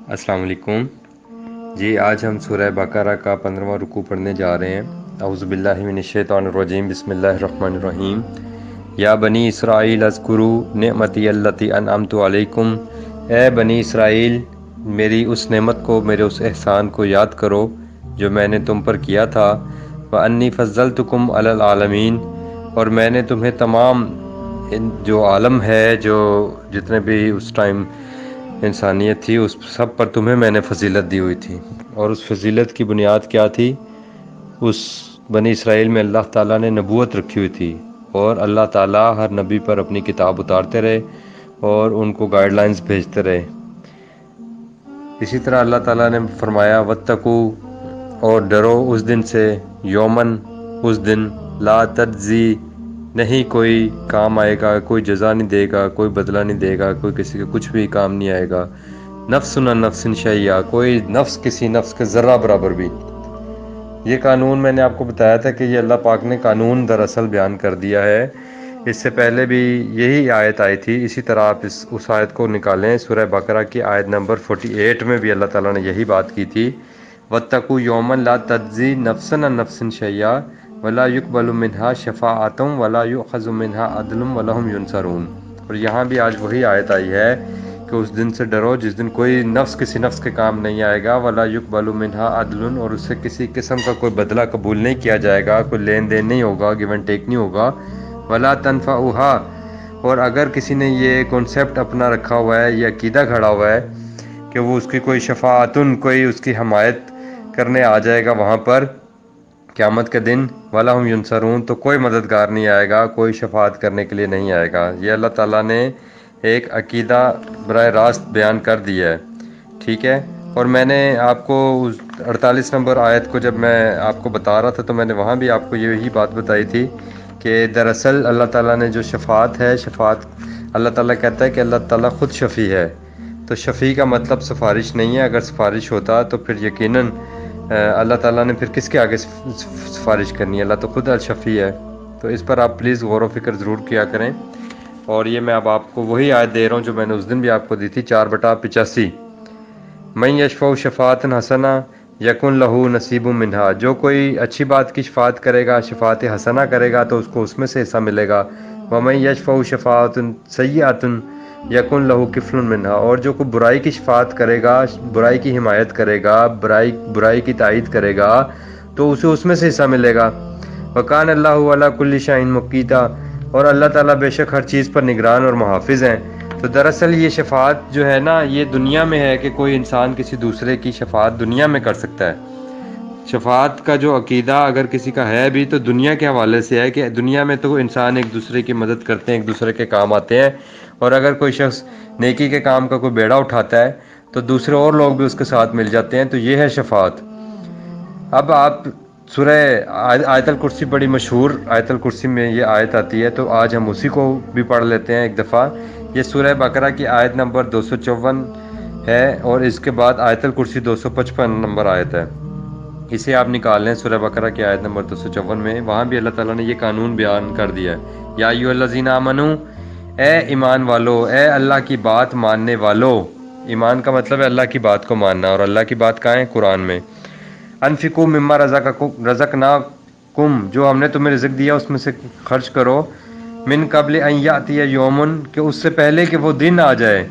السلام علیکم جی، آج ہم سورہ بقرہ کا 15واں رکوع پڑھنے جا رہے ہیں۔ اعوذ باللہ من الشیطان الرجیم، بسم اللہ الرحمن الرحیم۔ یا بنی اسرائیل اذکروا نعمتی التی انعمت علیکم، اے بنی اسرائیل میری اس نعمت کو، میرے اس احسان کو یاد کرو جو میں نے تم پر کیا تھا۔ وانی فضلتکم علی العالمین، اور میں نے تمہیں تمام جو عالم ہے، جو جتنے بھی اس ٹائم انسانیت تھی، اس سب پر تمہیں میں نے فضیلت دی ہوئی تھی۔ اور اس فضیلت کی بنیاد کیا تھی؟ اس بنی اسرائیل میں اللہ تعالیٰ نے نبوت رکھی ہوئی تھی، اور اللہ تعالیٰ ہر نبی پر اپنی کتاب اتارتے رہے اور ان کو گائیڈ لائنز بھیجتے رہے۔ اسی طرح اللہ تعالیٰ نے فرمایا واتقوا، اور ڈرو اس دن سے، یومن اس دن، لا تجزی نہیں کوئی کام آئے گا، کوئی جزا نہیں دے گا، کوئی بدلہ نہیں دے گا، کوئی کسی کا کچھ بھی کام نہیں آئے گا، نفس عن نفس شیئا، کوئی نفس کسی نفس کے ذرہ برابر بھی۔ یہ قانون میں نے آپ کو بتایا تھا کہ یہ اللہ پاک نے قانون دراصل بیان کر دیا ہے۔ اس سے پہلے بھی یہی آیت آئی تھی، اسی طرح آپ اس آیت کو نکالیں، سورہ بقرہ کی آیت نمبر 48 میں بھی اللہ تعالیٰ نے یہی بات کی تھی، واتقوا یوما لا تجزی نفس عن نفس شیئا ولا يقبل منها شفاعۃ ولا یؤخذ منها عدل ولا هم ينصرون۔ اور یہاں بھی آج وہی آیت آئی ہے کہ اس دن سے ڈرو جس دن کوئی نفس کسی نفس کے کام نہیں آئے گا، ولا يقبل منها عدل، اور اس سے کسی قسم کا کوئی بدلہ قبول نہیں کیا جائے گا، کوئی لین دین نہیں ہوگا، گیو اینڈ ٹیک نہیں ہوگا، ولا تنفعها، اور اگر کسی نے یہ کانسیپٹ اپنا رکھا ہوا ہے، یہ عقیدہ کھڑا ہوا ہے کہ وہ اس کی کوئی شفاعتن، کوئی اس کی حمایت کرنے آ جائے گا وہاں پر قیامت کے دن، ولا هم ینصرون، تو کوئی مددگار نہیں آئے گا، کوئی شفاعت کرنے کے لیے نہیں آئے گا۔ یہ اللہ تعالیٰ نے ایک عقیدہ براہ راست بیان کر دیا ہے، ٹھیک ہے۔ اور میں نے آپ کو 48 نمبر آیت کو جب میں آپ کو بتا رہا تھا تو میں نے وہاں بھی آپ کو یہی بات بتائی تھی کہ دراصل اللہ تعالیٰ نے جو شفاعت ہے، شفاعت اللہ تعالیٰ کہتا ہے کہ اللہ تعالیٰ خود شفیع ہے، تو شفیع کا مطلب سفارش نہیں ہے۔ اگر سفارش ہوتا تو پھر یقیناً اللہ تعالیٰ نے پھر کس کے آگے سفارش کرنی ہے؟ اللہ تو خود الشفیع ہے۔ تو اس پر آپ پلیز غور و فکر ضرور کیا کریں۔ اور یہ میں اب آپ کو وہی آیت دے رہا ہوں جو میں نے اس دن بھی آپ کو دی تھی، 4/85، من یشفع شفاعۃ حسنہ یکن لہ نصیب منہا، جو کوئی اچھی بات کی شفاعت کرے گا، شفاعت حسنہ کرے گا تو اس کو اس میں سے حصہ ملے گا، ومن یشفع شفاعۃ سیئۃ یکن لہ کفل منہا، اور جو کوئی برائی کی شفاعت کرے گا، برائی کی حمایت کرے گا، برائی کی تائید کرے گا تو اسے اس میں سے حصہ ملے گا۔ وکان اللہ علی کل شیء مقیتا، اور اللہ تعالیٰ بے شک ہر چیز پر نگران اور محافظ ہیں۔ تو دراصل یہ شفاعت جو ہے نا، یہ دنیا میں ہے کہ کوئی انسان کسی دوسرے کی شفاعت دنیا میں کر سکتا ہے۔ شفاعت کا جو عقیدہ اگر کسی کا ہے بھی تو دنیا کے حوالے سے ہے کہ دنیا میں تو انسان ایک دوسرے کی مدد کرتے ہیں، ایک دوسرے کے کام آتے ہیں، اور اگر کوئی شخص نیکی کے کام کا کوئی بیڑا اٹھاتا ہے تو دوسرے اور لوگ بھی اس کے ساتھ مل جاتے ہیں، تو یہ ہے شفاعت۔ اب آپ سورہ آیت الکرسی بڑی مشہور آیت الکرسی میں یہ آیت آتی ہے، تو آج ہم اسی کو بھی پڑھ لیتے ہیں ایک دفعہ۔ یہ سورہ بقرہ کی آیت نمبر 254 ہے، اور اس کے بعد آیت الکرسی 255 نمبر آیت ہے، اسے آپ نکال لیں سورہ بقرہ کی آیت نمبر 254 میں۔ وہاں بھی اللہ تعالیٰ نے یہ قانون بیان کر دیا ہے، یا ایھا الذین آمنوا، اے ایمان والو، اے اللہ کی بات ماننے والو۔ ایمان کا مطلب ہے اللہ کی بات کو ماننا، اور اللہ کی بات کہاں ہے؟ قرآن میں۔ انفقوا مما رزقناکم، جو ہم نے تمہیں رزق دیا اس میں سے خرچ کرو، من قبل ان یاتی یوم، کہ اس سے پہلے کہ وہ دن آ جائے،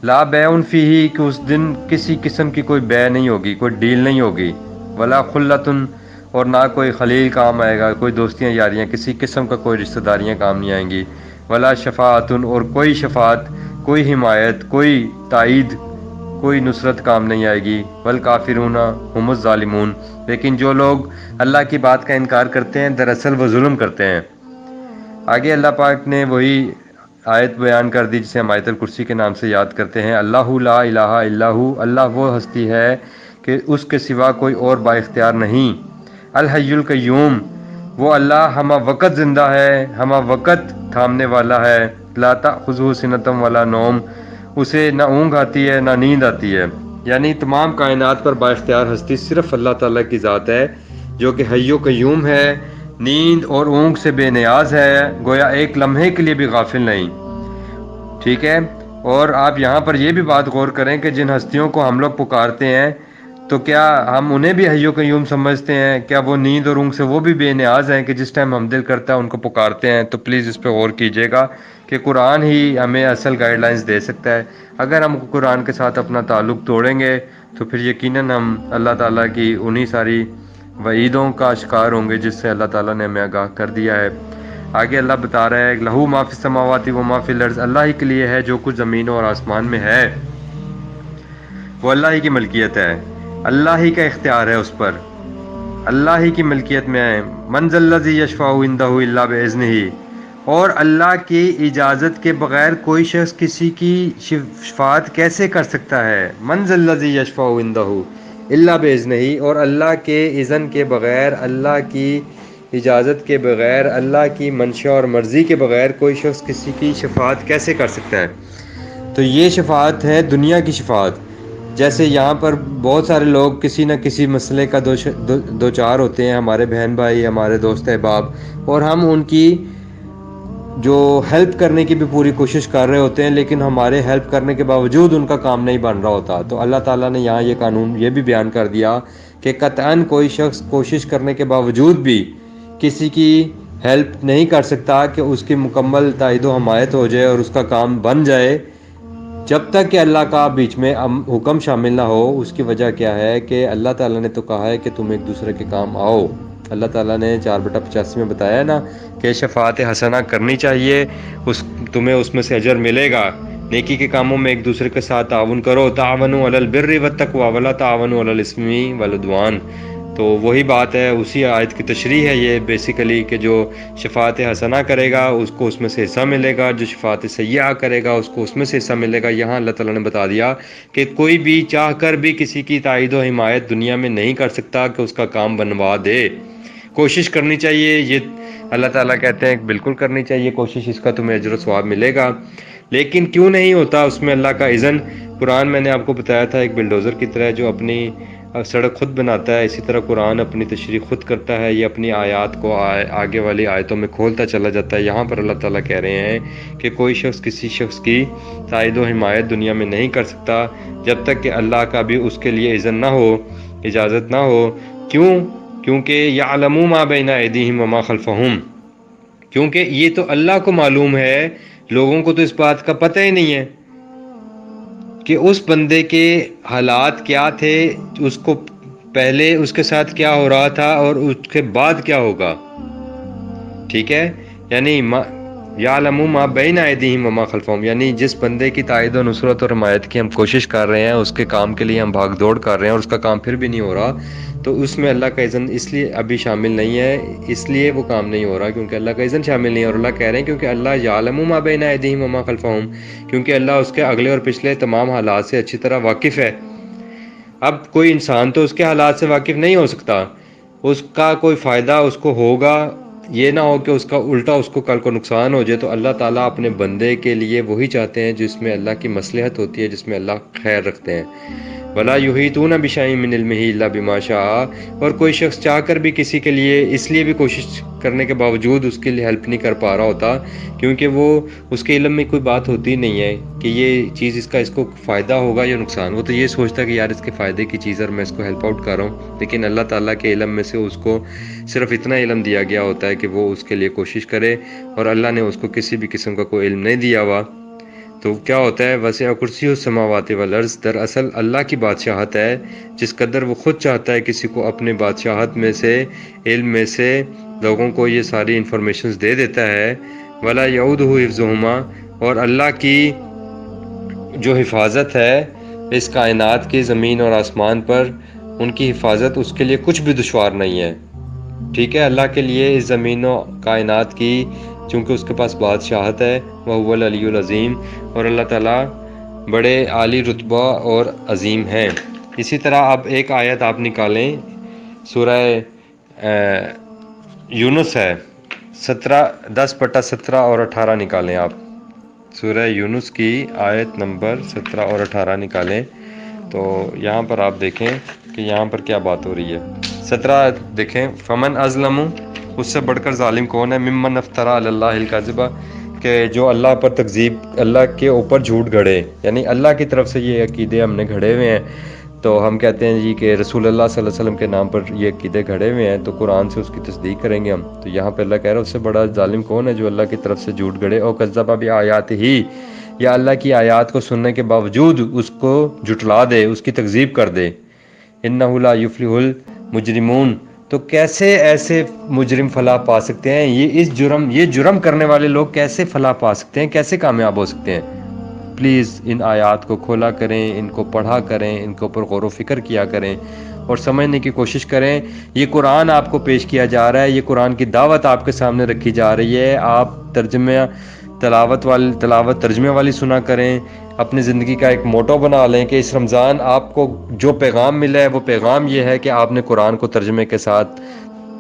لا بیع فیہ، کہ اس دن کسی قسم کی کوئی بیع نہیں ہوگی، کوئی ڈیل نہیں ہوگی، ولا خلۃ، اور نہ کوئی خلیل کام آئے گا، کوئی دوستیاں یاریاں، کسی قسم کا کوئی رشتہ داریاں کام نہیں آئیں گی، ولا شفاعت، اور کوئی شفاعت، کوئی حمایت، کوئی تائید، کوئی نصرت کام نہیں آئے گی، والکافرون هم الظالمون، لیکن جو لوگ اللہ کی بات کا انکار کرتے ہیں دراصل وہ ظلم کرتے ہیں۔ آگے اللہ پاک نے وہی آیت بیان کر دی جسے ہم آیت الکرسی کے نام سے یاد کرتے ہیں، اللہ لا الہ الا ہو، اللہ وہ ہستی ہے کہ اس کے سوا کوئی اور با اختیار نہیں، الحی القیوم، وہ اللہ ہمہ وقت زندہ ہے، ہمہ وقت تھامنے والا ہے، لا تأخذہ سنۃ ولا نوم، اسے نہ اونگ آتی ہے نہ نیند آتی ہے، یعنی تمام کائنات پر با اختیار ہستی صرف اللہ تعالیٰ کی ذات ہے، جو کہ حی و قیوم ہے، نیند اور اونگ سے بے نیاز ہے، گویا ایک لمحے کے لیے بھی غافل نہیں، ٹھیک ہے۔ اور آپ یہاں پر یہ بھی بات غور کریں کہ جن ہستیوں کو ہم لوگ پکارتے ہیں تو کیا ہم انہیں بھی حی و قیوم سمجھتے ہیں؟ کیا وہ نیند اور اونگ سے وہ بھی بے نیاز ہیں کہ جس ٹائم ہم دل کرتا ہے ان کو پکارتے ہیں؟ تو پلیز اس پہ غور کیجیے گا کہ قرآن ہی ہمیں اصل گائیڈ لائنس دے سکتا ہے۔ اگر ہم قرآن کے ساتھ اپنا تعلق توڑیں گے تو پھر یقیناً ہم اللہ تعالیٰ کی انہی ساری وعیدوں کا شکار ہوں گے جس سے اللہ تعالیٰ نے ہمیں آگاہ کر دیا ہے۔ آگے اللہ بتا رہا ہے لہو ما فی السماوات و ما فی الارض، اللہ ہی کے لیے ہے جو کچھ زمینوں اور آسمان میں ہے، وہ اللہ ہی کی ملکیت ہے، اللہ ہی کا اختیار ہے اس پر، اللہ ہی کی ملکیت میں ہے۔ من ذا الذی یشفع عندہ الا باذنہ، اور اللہ کی اجازت کے بغیر کوئی شخص کسی کی شفاعت کیسے کر سکتا ہے؟ من ذا الذی یشفع عندہ الا باذنہ، اور اللہ کے اذن کے بغیر، اللہ کی اجازت کے بغیر، اللہ کی منشا اور مرضی کے بغیر کوئی شخص کسی کی شفاعت کیسے کر سکتا ہے؟ تو یہ شفاعت ہے دنیا کی شفاعت۔ جیسے یہاں پر بہت سارے لوگ کسی نہ کسی مسئلے کا دو چار ہوتے ہیں، ہمارے بہن بھائی، ہمارے دوست احباب، اور ہم ان کی جو ہیلپ کرنے کی بھی پوری کوشش کر رہے ہوتے ہیں، لیکن ہمارے ہیلپ کرنے کے باوجود ان کا کام نہیں بن رہا ہوتا۔ تو اللہ تعالیٰ نے یہاں یہ قانون یہ بھی بیان کر دیا کہ قطعاً کوئی شخص کوشش کرنے کے باوجود بھی کسی کی ہیلپ نہیں کر سکتا کہ اس کی مکمل تائید و حمایت ہو جائے اور اس کا کام بن جائے، جب تک کہ اللہ کا بیچ میں حکم شامل نہ ہو۔ اس کی وجہ کیا ہے کہ اللہ تعالیٰ نے تو کہا ہے کہ تم ایک دوسرے کے کام آؤ۔ اللہ تعالیٰ نے 4/85 میں بتایا ہے نا کہ شفاعت حسنہ کرنی چاہیے، تمہیں اس میں سے اجر ملے گا۔ نیکی کے کاموں میں ایک دوسرے کے ساتھ تعاون کرو، تعاونوا علی البر والتقوی ولا تعاونوا علی الاثم والعدوان۔ تو وہی بات ہے، اسی آیت کی تشریح ہے یہ بیسیکلی کہ جو شفاعت حسنہ کرے گا اس کو اس میں سے حصہ ملے گا، جو شفاعت سیئہ کرے گا اس کو اس میں سے حصہ ملے گا۔ یہاں اللہ تعالیٰ نے بتا دیا کہ کوئی بھی چاہ کر بھی کسی کی تائید و حمایت دنیا میں نہیں کر سکتا کہ اس کا کام بنوا دے۔ کوشش کرنی چاہیے، یہ اللہ تعالیٰ کہتے ہیں بالکل کرنی چاہیے کوشش، اس کا تمہیں اجر و ثواب ملے گا۔ لیکن کیوں نہیں ہوتا اس میں اللہ کا اذن؟ قرآن میں نے آپ کو بتایا تھا ایک بلڈوزر کی طرح جو اپنی سڑک خود بناتا ہے، اسی طرح قرآن اپنی تشریح خود کرتا ہے، یہ اپنی آیات کو آگے والی آیتوں میں کھولتا چلا جاتا ہے۔ یہاں پر اللہ تعالیٰ کہہ رہے ہیں کہ کوئی شخص کسی شخص کی تائید و حمایت دنیا میں نہیں کر سکتا جب تک کہ اللہ کا بھی اس کے لیے اذن نہ ہو، اجازت نہ ہو۔ کیوں؟ کیونکہ یعلم ما بین ایدیہم وما خلفہم، کیونکہ یہ تو اللہ کو معلوم ہے، لوگوں کو تو اس بات کا پتہ ہی نہیں ہے کہ اس بندے کے حالات کیا تھے، اس کو پہلے اس کے ساتھ کیا ہو رہا تھا اور اس کے بعد کیا ہوگا۔ ٹھیک ہے، یعنی یعلم ما بین ایدیہم وما خلفہم، یعنی جس بندے کی تائید و نصرت اور حمایت کی ہم کوشش کر رہے ہیں، اس کے کام کے لیے ہم بھاگ دوڑ کر رہے ہیں اور اس کا کام پھر بھی نہیں ہو رہا، تو اس میں اللہ کا اذن اس لیے ابھی شامل نہیں ہے، اس لیے وہ کام نہیں ہو رہا کیونکہ اللہ کا اذن شامل نہیں ہے۔ اور اللہ کہہ رہے ہیں کیونکہ اللہ یعلم ما بین ایدیہم وما خلفہم، کیونکہ اللہ اس کے اگلے اور پچھلے تمام حالات سے اچھی طرح واقف ہے۔ اب کوئی انسان تو اس کے حالات سے واقف نہیں ہو سکتا، اس کا کوئی فائدہ اس کو ہوگا، یہ نہ ہو کہ اس کا الٹا اس کو کل کو نقصان ہو جائے۔ تو اللہ تعالیٰ اپنے بندے کے لیے وہی چاہتے ہیں جس میں اللہ کی مصلحت ہوتی ہے، جس میں اللہ خیر رکھتے ہیں۔ وَلَا يُحِيطُونَ بِشَيْءٍ مِّنْ عِلْمِهِ إِلَّا بِمَا شَاءَ، اور کوئی شخص چاہ کر بھی کسی کے لیے اس لیے بھی کوشش کرنے کے باوجود اس کے لیے ہیلپ نہیں کر پا رہا ہوتا کیونکہ وہ اس کے علم میں کوئی بات ہوتی نہیں ہے کہ یہ چیز اس کا اس کو فائدہ ہوگا یا نقصان۔ وہ تو یہ سوچتا ہے کہ یار اس کے فائدے کی چیز ہے اور میں اس کو ہیلپ آؤٹ کر رہا ہوں، لیکن اللہ تعالیٰ کے علم میں سے اس کو صرف اتنا علم دیا گیا ہوتا ہے کہ وہ اس کے لیے کوشش کرے، اور اللہ نے اس کو کسی بھی قسم کا کوئی علم نہیں دیا ہوا۔ تو کیا ہوتا ہے، وسع کرسی السماوات والارض، دراصل اللہ کی بادشاہت ہے، جس قدر وہ خود چاہتا ہے کسی کو اپنے بادشاہت میں سے، علم میں سے لوگوں کو یہ ساری انفارمیشنز دے دیتا ہے۔ ولا یعودہ حفظہما، اور اللہ کی جو حفاظت ہے اس کائنات کی زمین اور آسمان پر، ان کی حفاظت اس کے لیے کچھ بھی دشوار نہیں ہے۔ ٹھیک ہے، اللہ کے لیے اس زمین و کائنات کی چونکہ اس کے پاس بادشاہت ہے، وَهُوَ الْعَلِيُّ الْعَظِيمُ، اور اللہ تعالیٰ بڑے عالی رتبہ اور عظیم ہیں۔ اسی طرح اب ایک آیت آپ نکالیں، سورہ یونس ہے 10/17 اور 18 نکالیں آپ، سورہ یونس کی آیت نمبر 17 اور 18 نکالیں، تو یہاں پر آپ دیکھیں کہ یہاں پر کیا بات ہو رہی ہے۔ 17 دیکھیں، فمن ازلم، اس سے بڑھ کر ظالم کون ہے، ممن افترا علی اللہ الکذب، کہ کہ جو اللہ پر تکذیب، اللہ کے اوپر جھوٹ گھڑے، یعنی اللہ کی طرف سے یہ عقیدے ہم نے گھڑے ہوئے ہیں، تو ہم کہتے ہیں جی کہ رسول اللہ صلی اللہ علیہ وسلم کے نام پر یہ عقیدے گھڑے ہوئے ہیں، تو قرآن سے اس کی تصدیق کریں گے ہم۔ تو یہاں پہ اللہ کہہ رہا ہے اس سے بڑا ظالم کون ہے جو اللہ کی طرف سے جھوٹ گھڑے اور کذب بآیاتہ، یا اللہ کی آیات کو سننے کے باوجود اس کو جھٹلا دے، اس کی تکذیب کر دے۔ انہ لا یفلح المجرمون، تو کیسے ایسے مجرم فلاح پا سکتے ہیں؟ یہ جرم کرنے والے لوگ کیسے فلاح پا سکتے ہیں، کیسے کامیاب ہو سکتے ہیں؟ پلیز ان آیات کو کھولا کریں، ان کو پڑھا کریں، ان کے اوپر غور و فکر کیا کریں اور سمجھنے کی کوشش کریں۔ یہ قرآن آپ کو پیش کیا جا رہا ہے، یہ قرآن کی دعوت آپ کے سامنے رکھی جا رہی ہے، آپ تلاوت ترجمے والی سنا کریں، اپنی زندگی کا ایک موٹو بنا لیں کہ اس رمضان آپ کو جو پیغام ملا ہے وہ پیغام یہ ہے کہ آپ نے قرآن کو ترجمے کے ساتھ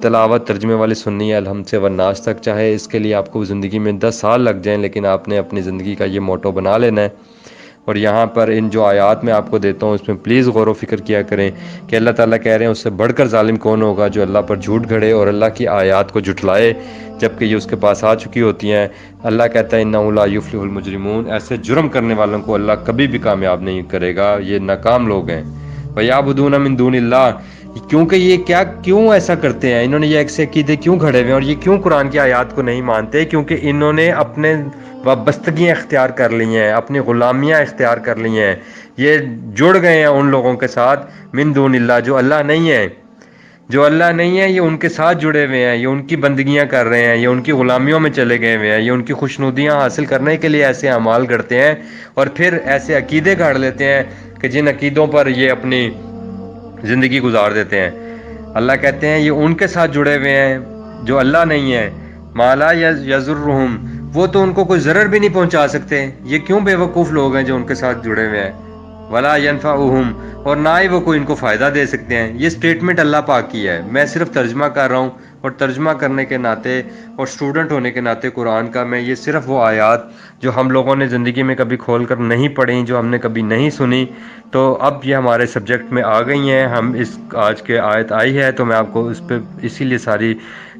تلاوت ترجمے والی سننی ہے الحمد سے والناس تک، چاہے اس کے لیے آپ کو زندگی میں 10 سال لگ جائیں، لیکن آپ نے اپنی زندگی کا یہ موٹو بنا لینا ہے۔ اور یہاں پر ان جو آیات میں آپ کو دیتا ہوں اس میں پلیز غور و فکر کیا کریں کہ اللہ تعالیٰ کہہ رہے ہیں اس سے بڑھ کر ظالم کون ہوگا جو اللہ پر جھوٹ گھڑے اور اللہ کی آیات کو جھٹلائے جبکہ یہ اس کے پاس آ چکی ہوتی ہیں۔ اللہ کہتا ہے انہ لا یفلح المجرمون، ایسے جرم کرنے والوں کو اللہ کبھی بھی کامیاب نہیں کرے گا، یہ ناکام لوگ ہیں۔ وَيَعْبُدُونَ مِن دُونِ اللَّهِ، کیونکہ یہ کیوں ایسا کرتے ہیں، انہوں نے یہ ایسے عقیدے کیوں گھڑے ہوئے ہیں اور یہ کیوں قرآن کی آیات کو نہیں مانتے؟ کیونکہ انہوں نے اپنے وابستگیاں اختیار کر لی ہیں، اپنی غلامیاں اختیار کر لی ہیں، یہ جڑ گئے ہیں ان لوگوں کے ساتھ من دون اللہ، جو اللہ نہیں ہے، جو اللہ نہیں ہے، یہ ان کے ساتھ جڑے ہوئے ہیں، یہ ان کی بندگیاں کر رہے ہیں، یہ ان کی غلامیوں میں چلے گئے ہوئے ہیں، یہ ان کی خوشنودیاں حاصل کرنے کے لیے ایسے اعمال کرتے ہیں اور پھر ایسے عقیدے گھڑ لیتے ہیں کہ جن عقیدوں پر یہ اپنی زندگی گزار دیتے ہیں۔ اللہ کہتے ہیں یہ ان کے ساتھ جڑے ہوئے ہیں جو اللہ نہیں ہے، مالا یضرہم، وہ تو ان کو کوئی ضرر بھی نہیں پہنچا سکتے۔ یہ کیوں بے وقوف لوگ ہیں جو ان کے ساتھ جڑے ہوئے ہیں؟ ولا ینفعہم، اور نہ ہی وہ کوئی ان کو فائدہ دے سکتے ہیں۔ یہ سٹیٹمنٹ اللہ پاک کی ہے، میں صرف ترجمہ کر رہا ہوں، اور ترجمہ کرنے کے ناطے اور سٹوڈنٹ ہونے کے ناطے قرآن کا میں یہ صرف وہ آیات جو ہم لوگوں نے زندگی میں کبھی کھول کر نہیں پڑھی، جو ہم نے کبھی نہیں سنی، تو اب یہ ہمارے سبجیکٹ میں آ گئی ہیں، ہم اس آج کے آیت آئی ہے تو میں آپ کو اس پہ اسی لیے ساری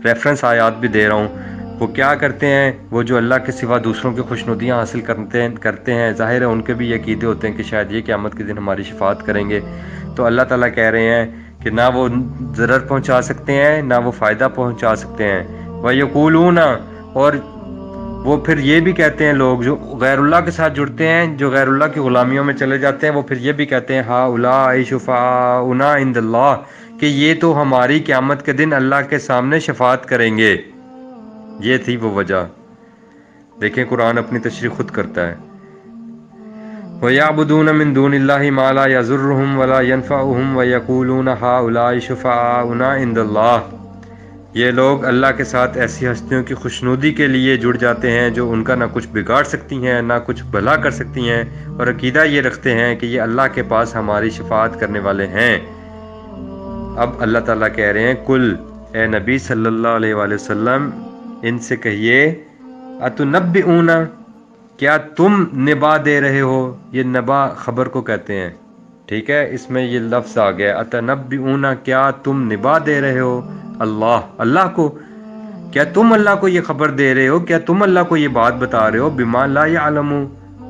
ریفرنس آیات بھی دے رہا ہوں۔ وہ کیا کرتے ہیں؟ وہ جو اللہ کے سوا دوسروں کی خوشنودیاں حاصل کرتے ہیں، ظاہر ہے ان کے بھی یہ عقیدے ہوتے ہیں کہ شاید یہ قیامت کے دن ہماری شفاعت کریں گے، تو اللہ تعالیٰ کہہ رہے ہیں کہ نہ وہ ضرر پہنچا سکتے ہیں نہ وہ فائدہ پہنچا سکتے ہیں۔ وَيَقُولُونَ، اور وہ پھر یہ بھی کہتے ہیں، لوگ جو غیر اللہ کے ساتھ جڑتے ہیں، جو غیر اللہ کی غلامیوں میں چلے جاتے ہیں، وہ پھر یہ بھی کہتے ہیں ہَؤُلَاءِ شُفَعَاؤُنَا عِندَ اللَّهِ، کہ یہ تو ہماری قیامت کے دن اللہ کے سامنے شفاعت کریں گے۔ یہ تھی وہ وجہ۔ دیکھیں قرآن اپنی تشریح خود کرتا ہے۔ وَيَعْبُدُونَ مِن دُونِ اللَّهِ مَا لَا يَضُرُّهُمْ وَلَا يَنفَعُهُمْ وَيَقُولُونَ هَؤُلَاءِ شُفَعَاؤُنَا عِندَ اللَّهِ، یہ لوگ اللہ کے ساتھ ایسی ہستیوں کی خوشنودی کے لیے جڑ جاتے ہیں جو ان کا نہ کچھ بگاڑ سکتی ہیں نہ کچھ بھلا کر سکتی ہیں، اور عقیدہ یہ رکھتے ہیں کہ یہ اللہ کے پاس ہماری شفاعت کرنے والے ہیں۔ اب اللہ تعالیٰ کہہ رہے ہیں کل، اے نبی صلی اللہ علیہ وآلہ وسلم ان سے کہیے اتنبئون، کیا تم نبا دے رہے ہو؟ یہ نبا خبر کو کہتے ہیں، ٹھیک ہے، اس میں یہ لفظ آ گیا اتنبئون، کیا تم نبا دے رہے ہو اللہ کو، کیا تم اللہ کو یہ خبر دے رہے ہو، کیا تم اللہ کو یہ بات بتا رہے ہو بما لا یعلم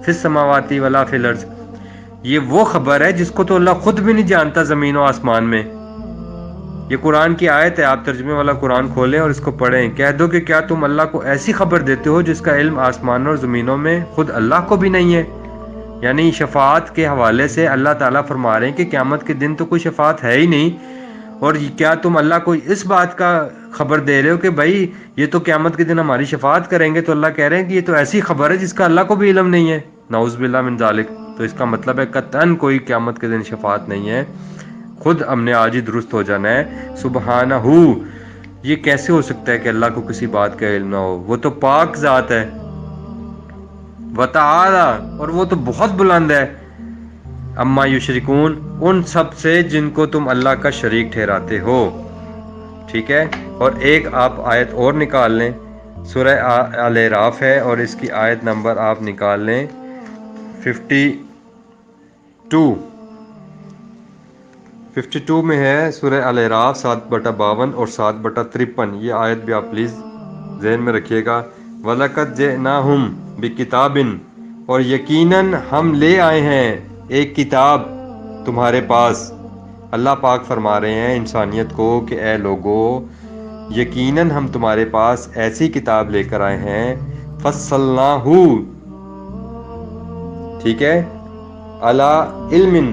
فی السماوات ولا فی الارض، یہ وہ خبر ہے جس کو تو اللہ خود بھی نہیں جانتا زمین و آسمان میں۔ یہ قرآن کی آیت ہے، آپ ترجمے والا قرآن کھولیں اور اس کو پڑھیں، کہہ دو کہ کیا تم اللہ کو ایسی خبر دیتے ہو جس کا علم آسمانوں اور زمینوں میں خود اللہ کو بھی نہیں ہے؟ یعنی شفاعت کے حوالے سے اللہ تعالیٰ فرما رہے ہیں کہ قیامت کے دن تو کوئی شفاعت ہے ہی نہیں، اور کیا تم اللہ کو اس بات کا خبر دے رہے ہو کہ بھائی یہ تو قیامت کے دن ہماری شفاعت کریں گے؟ تو اللہ کہہ رہے ہیں کہ یہ تو ایسی خبر ہے جس کا اللہ کو بھی علم نہیں ہے، نعوذ باللہ من ذالک۔ تو اس کا مطلب ہے قطعاً کوئی قیامت کے دن شفاعت نہیں ہے، خود ہم نے آج ہی درست ہو جانا ہے۔ سبحانہ، یہ کیسے ہو سکتا ہے کہ اللہ کو کسی بات کا علم نہ ہو؟ وہ تو پاک ذات ہے، وتعالی، اور وہ تو بہت بلند ہے، اما یشرکون، ان سب سے جن کو تم اللہ کا شریک ٹھہراتے ہو، ٹھیک ہے۔ اور ایک آپ آیت اور نکال لیں، سورہ الاعراف ہے اور اس کی آیت نمبر آپ نکال لیں 52 میں ہے، سورہ الاعراف 7/52 اور 7/53، یہ آیت بھی آپ پلیز ذہن میں رکھیے گا۔ وَلَقَدْ جِئْنَاهُمْ بِكِتَابٍ، اور یقیناً ہم لے آئے ہیں ایک کتاب تمہارے پاس۔ اللہ پاک فرما رہے ہیں انسانیت کو کہ اے لوگو، یقیناً ہم تمہارے پاس ایسی کتاب لے کر آئے ہیں، فصلناہ، ٹھیک ہے، علی علم،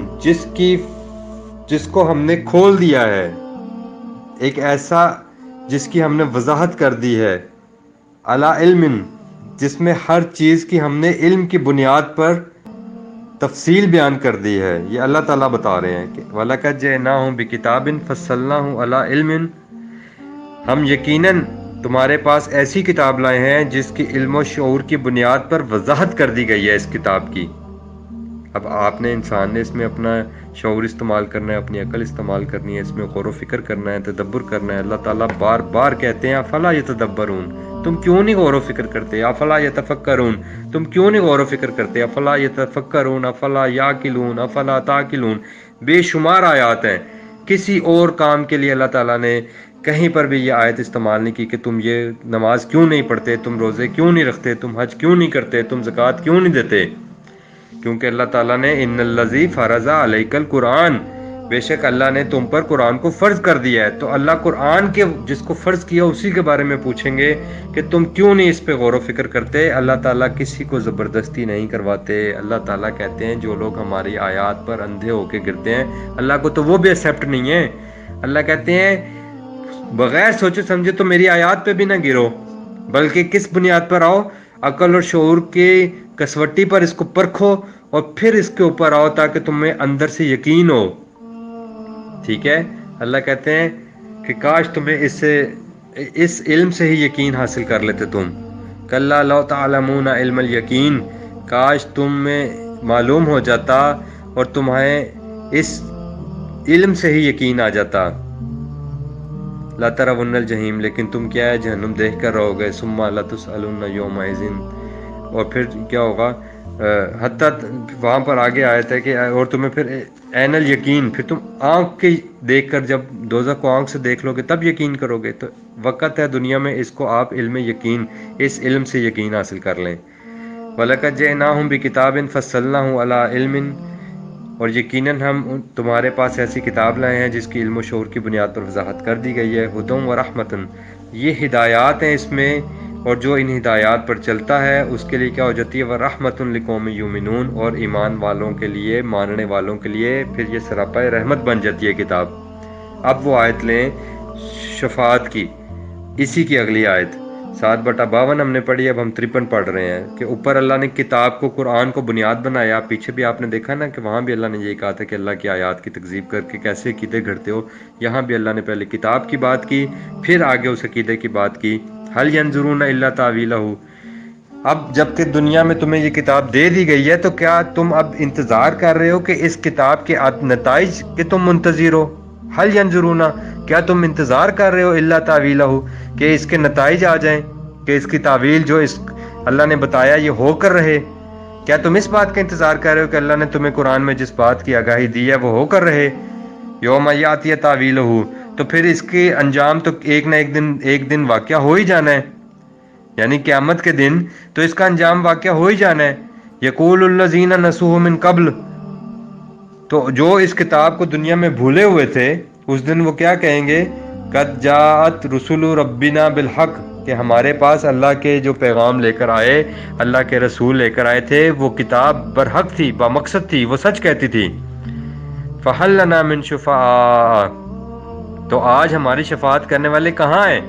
جس کو ہم نے کھول دیا ہے، ایک ایسا جس کی ہم نے وضاحت کر دی ہے، علی علم، جس میں ہر چیز کی ہم نے علم کی بنیاد پر تفصیل بیان کر دی ہے۔ یہ اللہ تعالیٰ بتا رہے ہیں کہ وَلَقَدْ جِئْنَاهُمْ بِكِتَابٍ فَصَّلْنَاهُ عَلَىٰ عِلْمٍ، ہم یقیناً تمہارے پاس ایسی کتاب لائے ہیں جس کی علم و شعور کی بنیاد پر وضاحت کر دی گئی ہے اس کتاب کی۔ اب آپ نے، انسان نے اس میں اپنا شعور استعمال کرنا ہے، اپنی عقل استعمال کرنی ہے، اس میں غور و فکر کرنا ہے، تدبر کرنا ہے۔ اللہ تعالیٰ بار بار کہتے ہیں افلا یتدبرون، تم کیوں نہیں غور و فکر کرتے؟ افلا یتفکرون، تم کیوں نہیں غور و فکر کرتے؟ افلا یتفکرون، افلا یاقلون، افلا تاقلون۔ بے شمار آیات ہیں، کسی اور کام کے لیے اللہ تعالیٰ نے کہیں پر بھی یہ آیت استعمال نہیں کی کہ تم یہ نماز کیوں نہیں پڑھتے، تم روزے کیوں نہیں رکھتے، تم حج کیوں نہیں کرتے، تم زکوٰۃ کیوں نہیں دیتے؟ کیونکہ اللہ تعالیٰ نے ان الذی فرض علیک القرآن، بے شک اللہ نے تم پر قرآن کو فرض کر دیا ہے۔ تو اللہ قرآن کے جس کو فرض کیا اسی کے بارے میں پوچھیں گے کہ تم کیوں نہیں اس پہ غور و فکر کرتے۔ اللہ تعالیٰ کسی کو زبردستی نہیں کرواتے۔ اللہ تعالیٰ کہتے ہیں جو لوگ ہماری آیات پر اندھے ہو کے گرتے ہیں، اللہ کو تو وہ بھی ایکسیپٹ نہیں ہے۔ اللہ کہتے ہیں بغیر سوچے سمجھے تو میری آیات پہ بھی نہ گرو، بلکہ کس بنیاد پر آؤ؟ عقل اور شعور کی کسوٹی پر اس کو پرکھو اور پھر اس کے اوپر آؤ تاکہ تمہیں اندر سے یقین ہو، ٹھیک ہے۔ اللہ کہتے ہیں کہ کاش تمہیں اس علم سے ہی یقین حاصل کر لیتے تم۔ کلا لو تعلمون علم الیقین، کاش تم میں معلوم ہو جاتا اور تمہیں اس علم سے ہی یقین آ جاتا۔ لا ترون الجحیم، لیکن تم کیا ہے جہنم دیکھ کر رہو گے۔ ثم لتسألن یومئذ، اور پھر کیا ہوگا؟ حتیٰ وہاں پر آگے آیت ہے کہ اور تمہیں پھر عین الیقین، پھر تم آنکھ کی دیکھ کر جب دوزخ کو آنکھ سے دیکھ لو گے تب یقین کرو گے۔ تو وقت ہے دنیا میں اس کو آپ علم یقین، اس علم سے یقین حاصل کر لیں۔ وَلَقَدْ جِئْنَاهُمْ بِكِتَابٍ فَصَّلْنَاهُ عَلَىٰ عِلْمٍ، اور یقیناً ہم تمہارے پاس ایسی کتاب لائے ہیں جس کی علم و شعور کی بنیاد پر وضاحت کر دی گئی ہے۔ ہدی و رحمتن، یہ ہدایات ہیں اس میں، اور جو ان ہدایات پر چلتا ہے اس کے لیے کیا ہو جاتی ہے؟ وَرَحْمَةٌ لِقَوْمٍ یُؤْمِنُونَ، اور ایمان والوں کے لیے، ماننے والوں کے لیے پھر یہ سراپا رحمت بن جاتی ہے کتاب۔ اب وہ آیت لیں شفاعت کی، اسی کی اگلی آیت 7/52 ہم نے پڑھی، اب ہم 53 پڑھ رہے ہیں کہ اوپر اللہ نے کتاب کو، قرآن کو بنیاد بنایا۔ پیچھے بھی آپ نے دیکھا نا کہ وہاں بھی اللہ نے یہی کہا تھا کہ اللہ کی آیات کی تکذیب کر کے کیسے عقیدے گھڑتے ہو۔ یہاں بھی اللہ نے پہلے کتاب کی بات کی، پھر آگے اس عقیدے کی بات کی۔ هل ينظرون الا تاویلہ، اب جب کہ دنیا میں تمہیں یہ کتاب دے دی گئی ہے تو کیا تم اب انتظار کر رہے ہو کہ اس کتاب کے نتائج کے تم منتظر ہو؟ حل ینظرون، کیا تم انتظار کر رہے ہو الا تاویلہ، کہ اس کے نتائج آ جائیں، کہ اس کی تعویل جو اس اللہ نے بتایا یہ ہو کر رہے؟ کیا تم اس بات کا انتظار کر رہے ہو کہ اللہ نے تمہیں قرآن میں جس بات کی آگاہی دی ہے وہ ہو کر رہے؟ یوم یاتی تاویلہ، تو پھر اس کے انجام تو ایک نہ ایک دن واقعہ ہو ہی جانا ہے، یعنی قیامت کے دن تو اس کا انجام واقعہ ہو ہی جانا ہے۔ یقول الذین نسوہ من قبل، تو جو اس کتاب کو دنیا میں بھولے ہوئے تھے اس دن وہ کیا کہیں گے؟ قد جاءت رسول ربنا بالحق، کہ ہمارے پاس اللہ کے جو پیغام لے کر آئے، اللہ کے رسول لے کر آئے تھے، وہ کتاب برحق تھی، بامقصد تھی، وہ سچ کہتی تھی۔ فہل لنا من شفعاء، تو آج ہماری شفاعت کرنے والے کہاں ہیں؟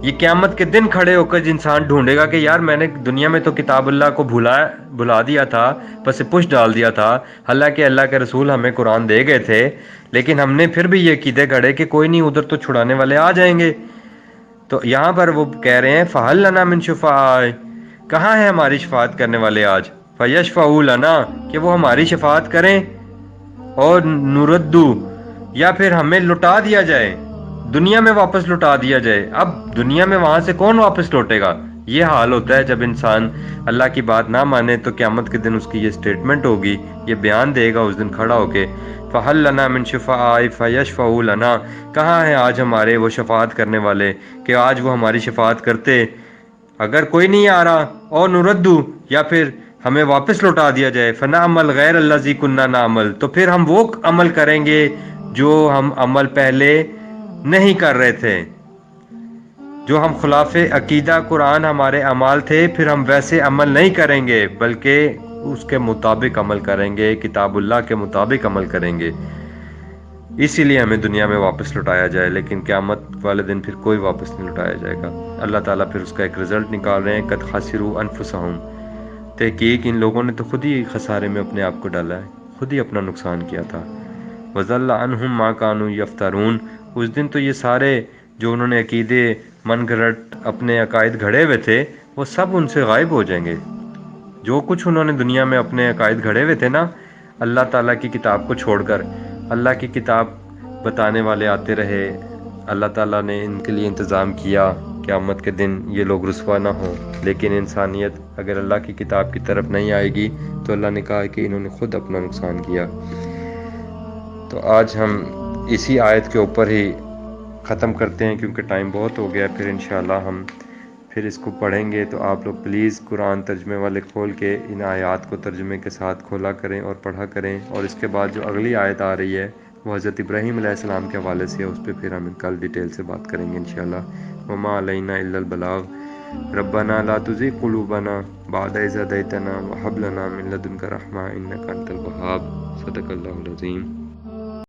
یہ قیامت کے دن کھڑے ہو کر انسان ڈھونڈے گا کہ یار میں نے دنیا میں تو کتاب اللہ کو بھلا دیا تھا، پس پش ڈال دیا تھا، حالانکہ اللہ کے رسول ہمیں قرآن دے گئے تھے، لیکن ہم نے پھر بھی یہ عقیدے گھڑے کہ کوئی نہیں، ادھر تو چھڑانے والے آ جائیں گے۔ تو یہاں پر وہ کہہ رہے ہیں فہل لنا من شفعاء، کہاں ہیں ہماری شفاعت کرنے والے آج؟ فیشفعوا لنا، کہ وہ ہماری شفاعت کریں، اور نردو، یا پھر ہمیں لٹا دیا جائے، دنیا میں واپس لٹا دیا جائے۔ اب دنیا میں وہاں سے کون واپس لوٹے گا؟ یہ حال ہوتا ہے جب انسان اللہ کی بات نہ مانے، تو قیامت کے دن اس کی یہ سٹیٹمنٹ ہوگی، یہ بیان دے گا اس دن کھڑا ہو کے، فہل لنا من شفعاء فیشفعوا لنا، کہاں ہیں آج ہمارے وہ شفاعت کرنے والے کہ آج وہ ہماری شفاعت کرتے۔ اگر کوئی نہیں آ رہا اور نردو یا پھر ہمیں واپس لوٹا دیا جائے فنعمل غیر الذی کننا نعمل، تو پھر ہم وہ عمل کریں گے جو ہم عمل پہلے نہیں کر رہے تھے، جو ہم خلاف عقیدہ قرآن ہمارے اعمال تھے، پھر ہم ویسے عمل نہیں کریں گے بلکہ اس کے مطابق عمل کریں گے، کتاب اللہ کے مطابق عمل کریں گے، اسی لیے ہمیں دنیا میں واپس لوٹایا جائے، لیکن قیامت والے دن پھر کوئی واپس نہیں لوٹایا جائے گا۔ اللہ تعالیٰ پھر اس کا ایک رزلٹ نکال رہے ہیں، قد خسروا انفسہم، تحقیق ان لوگوں نے تو خود ہی خسارے میں اپنے آپ کو ڈالا ہے، خود ہی اپنا نقصان کیا تھا۔ وَضَلَّ عَنْهُمْ مَا كَانُوا يَفْتَرُونَ، اس دن تو یہ سارے جو انہوں نے عقیدے من گھڑت اپنے عقائد گھڑے ہوئے تھے وہ سب ان سے غائب ہو جائیں گے۔ جو کچھ انہوں نے دنیا میں اپنے عقائد گھڑے ہوئے تھے نا، اللہ تعالیٰ کی کتاب کو چھوڑ کر، اللہ کی کتاب بتانے والے آتے رہے، اللہ تعالیٰ نے ان کے لیے انتظام کیا قیامت کے دن یہ لوگ رسوا نہ ہوں، لیکن انسانیت اگر اللہ کی کتاب کی طرف نہیں آئے گی تو اللہ نے کہا کہ انہوں نے خود اپنا نقصان کیا۔ تو آج ہم اسی آیت کے اوپر ہی ختم کرتے ہیں کیونکہ ٹائم بہت ہو گیا، پھر انشاءاللہ ہم پھر اس کو پڑھیں گے۔ تو آپ لوگ پلیز قرآن ترجمے والے کھول کے ان آیات کو ترجمے کے ساتھ کھولا کریں اور پڑھا کریں، اور اس کے بعد جو اگلی آیت آ رہی ہے وہ حضرت ابراہیم علیہ السلام کے حوالے سے ہے، اس پہ پھر ہم کل ڈیٹیل سے بات کریں گے انشاءاللہ۔ وما علینا الا البلاغ، ربنا لا تزغ قلوبنا بعد إذ هديتنا وهب لنا من لدنك رحمة إنك أنت الوهاب۔ صدق اللہ العظیم۔